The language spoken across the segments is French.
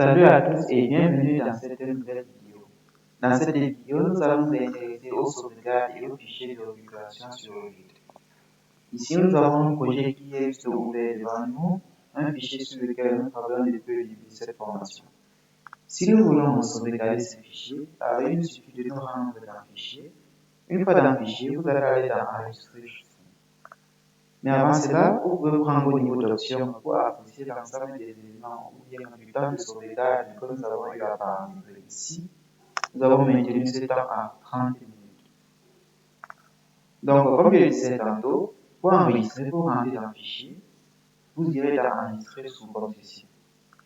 Salut à tous et bienvenue dans cette nouvelle vidéo. Dans cette vidéo, nous allons nous intéresser aux sauvegardes et aux fichiers de configuration sur Git. Ici, nous avons un projet qui est juste ouvert devant nous, un fichier sur lequel nous travaillons depuis le début de cette formation. Si nous voulons sauvegarder ce fichier, alors il nous suffit de nous rendre dans le fichier. Une fois dans le fichier, vous allez aller dans Enregistrer. Mais avant cela, vous pouvez prendre au niveau d'options pour apprécier l'ensemble des éléments ou bien du temps de sauvegarde que nous avons eu à paramétrer ici. Nous avons maintenu ce temps à 30 minutes. Donc, comme je le disais tantôt, pour enregistrer, vous rentrez dans le fichier, vous irez dans Enregistrer sous comme ceci.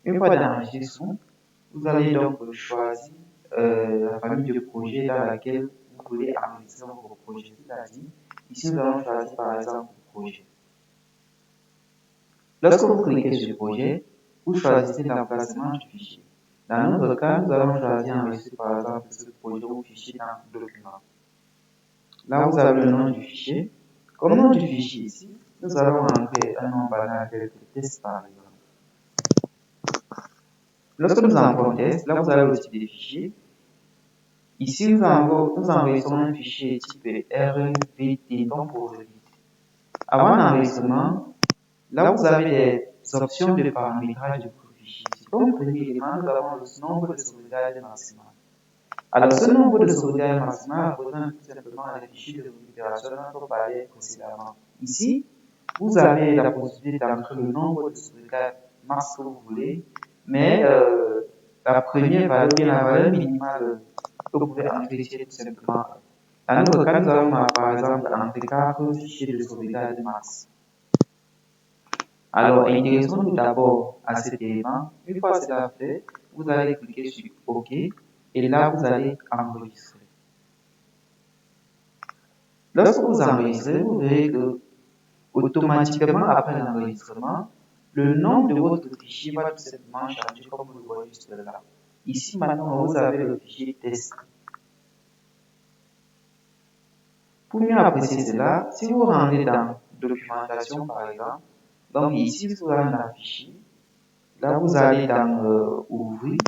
Une fois dans Enregistrer sous, vous allez donc choisir la famille de projets dans laquelle vous voulez enregistrer votre projet. C'est-à-dire, ici nous allons choisir par exemple le projet. Lorsque vous cliquez sur le projet, vous choisissez l'emplacement du fichier. Dans notre cas, nous allons choisir enregistrer par exemple ce projet ou fichier dans le document. Là, vous avez le nom du fichier. Comme nom du fichier ici, nous allons rentrer un nom banal tel que test par exemple. Lorsque nous entrons test, là vous avez le type de fichier. Ici, nous enregistrons un fichier type RVT, donc pour le vide. Avant l'enregistrement, là vous avez des options de paramétrage de votre fichier. Comme premier élément, nous avons le nombre de sauvegarde maximal. Alors, ce nombre de sauvegarde maximal représente tout simplement les fichiers de récupération dont on parlait précédemment. Ici, vous avez la possibilité d'entrer le nombre de sauvegardes max que vous voulez, mais la première valeur, bien la valeur minimale que vous pouvez entrer ici tout simplement. Dans notre cas, nous allons par exemple entrer 4 fichiers de sauvegarde max. Alors, intéressons-nous d'abord à cet élément. Une fois cela fait, vous allez cliquer sur OK et là, vous allez enregistrer. Lorsque vous enregistrez, vous verrez que automatiquement après l'enregistrement, le nom de votre fichier va tout simplement changer comme vous le voyez juste là. Ici, maintenant, vous avez le fichier test. Pour mieux apprécier cela, si vous rentrez dans documentation par exemple, donc ici, vous allez dans le fichier. Là, vous allez dans ouvrir.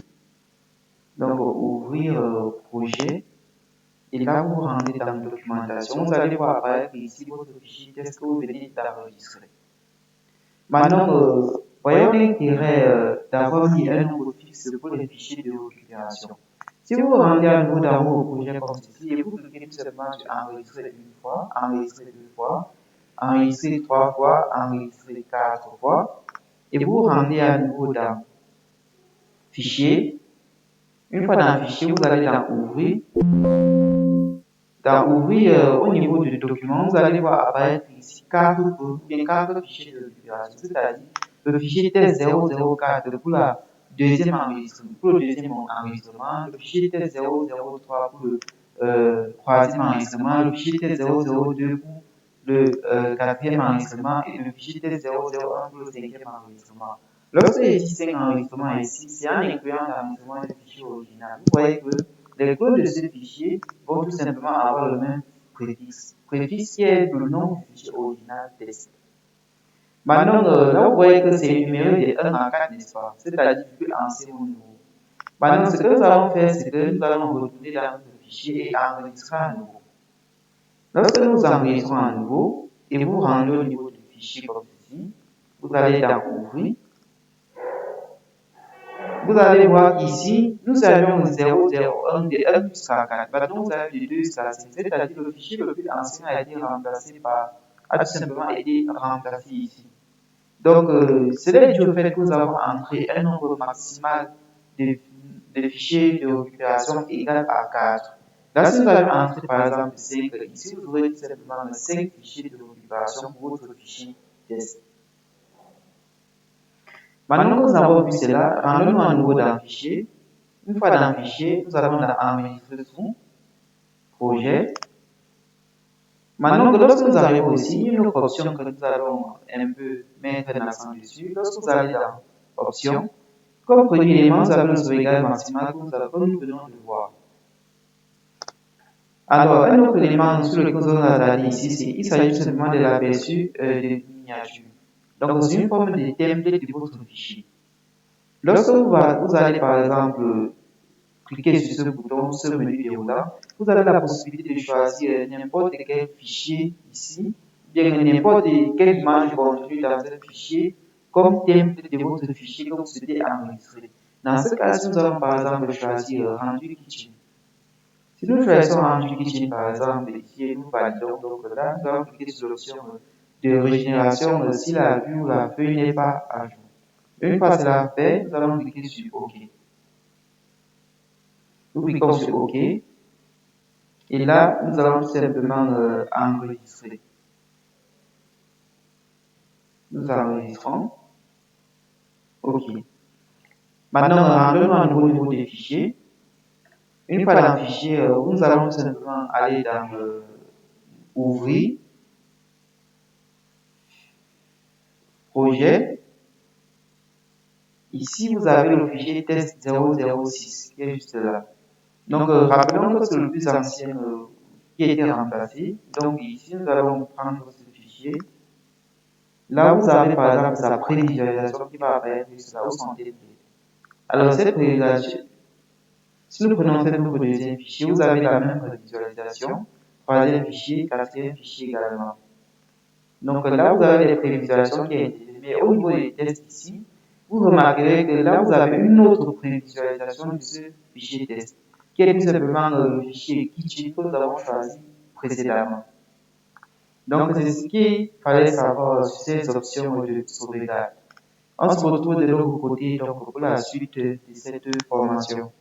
Donc, ouvrir projet. Et là, vous rentrez dans documentation. Vous allez voir apparaître ici votre fichier test que vous venez d'enregistrer. Maintenant, voyons l'intérêt d'avoir mis un nombre fixe pour les fichiers de récupération. Si vous rendez à nouveau dans vos projets comme ceci, et vous cliquez tout simplement sur enregistrer une fois, enregistrer deux fois, enregistrer trois fois, enregistrer quatre fois, et vous rendez à nouveau dans fichier. Une fois dans fichier, vous allez dans ouvrir. Dans ouvrir au niveau du document, vous allez voir apparaître ici quatre fichiers de récupération, c'est-à-dire le fichier test 004 pour la deuxième enregistrement, pour le deuxième enregistrement, le fichier test 003 pour le troisième enregistrement, le fichier test 002 pour le quatrième enregistrement et le fichier test 001 pour le cinquième enregistrement. Lorsque je dis 5 enregistrements ici, c'est en incluant l'enregistrement du fichier original. Vous voyez que les codes de ce fichier vont tout simplement avoir le même préfixe. Préfixe qui est le nom du fichier original test. Maintenant, là, vous voyez que c'est numéré de 1 à 4, n'est-ce pas? C'est-à-dire du plus ancien au nouveau. Maintenant, ce que nous allons faire, c'est que nous allons retourner dans notre fichier et enregistrer à nouveau. Lorsque nous enregistrons à nouveau, et vous rendez au niveau du fichier comme ceci, vous allez dans Ouvrir. Vous allez voir qu'ici, nous avions 001 de 1 jusqu'à 4. Maintenant, vous avez de 2 jusqu'à 5. C'est-à-dire que le fichier le plus ancien a été remplacé a tout simplement été remplacé ici. Donc, cela est dû au fait que nous avons entré un nombre maximal de fichiers de récupération égal à 4. Là, si nous avions entré par exemple 5, ici vous aurez tout simplement 5 fichiers de récupération pour votre fichier test. Maintenant que nous avons vu cela, rendons-nous à nouveau dans le fichier. Une fois dans le fichier, nous allons dans Enregistrer sous Projet. Maintenant que lorsque nous arrivons ici, il y a une autre option que nous allons un peu mettre l'accent dessus. Lorsque vous allez dans Options, comme premier élément, vous avez le sauvegarde maximal que nous venons de voir. Alors, un autre élément sur lequel nous allons regarder ici, il s'agit tout simplement de l'aperçu de miniature. Donc, c'est une forme de template de votre fichier. Lorsque vous allez par exemple cliquer sur ce bouton, ce menu déroulant, vous avez la possibilité de choisir n'importe quel fichier ici, bien n'importe quelle image contenue dans ce fichier comme template de votre fichier que vous souhaitez enregistrer. Dans ce cas, si nous allons par exemple choisir rendu kitchen. Si nous choisissons rendu kitchen par exemple ici, nous validons, donc là nous allons cliquer sur l'option de régénération si la vue ou la feuille n'est pas à jour. Une fois cela fait, nous allons cliquer sur OK. Nous cliquons sur OK. Et là, nous allons tout simplement enregistrer. Nous enregistrons. OK. Maintenant, rendons-nous à nouveau au niveau des fichiers. Une fois dans le fichier, nous allons tout simplement aller dans Ouvrir, Projet. Ici, vous avez le fichier test 006 qui est juste là. Donc, rappelons que c'est le plus ancien qui a été remplacé. Donc, ici, nous allons prendre ce fichier. Là, vous avez par exemple sa prévisualisation qui va apparaître juste là, au centre. Alors, cette prévisualisation, si nous prenons cette nouveau deuxième fichier, vous avez la même prévisualisation, troisième fichier, quatrième fichier également. Donc là, vous avez les prévisualisations qui sont intégrées. Mais au niveau des tests ici, vous remarquerez que là, vous avez une autre prévisualisation de ce fichier test, qui est tout simplement le fichier kitchen que nous avons choisi précédemment. Donc, c'est ce qu'il fallait savoir sur ces options de sauvegarde. On se retrouve de l'autre côté donc pour la suite de cette formation.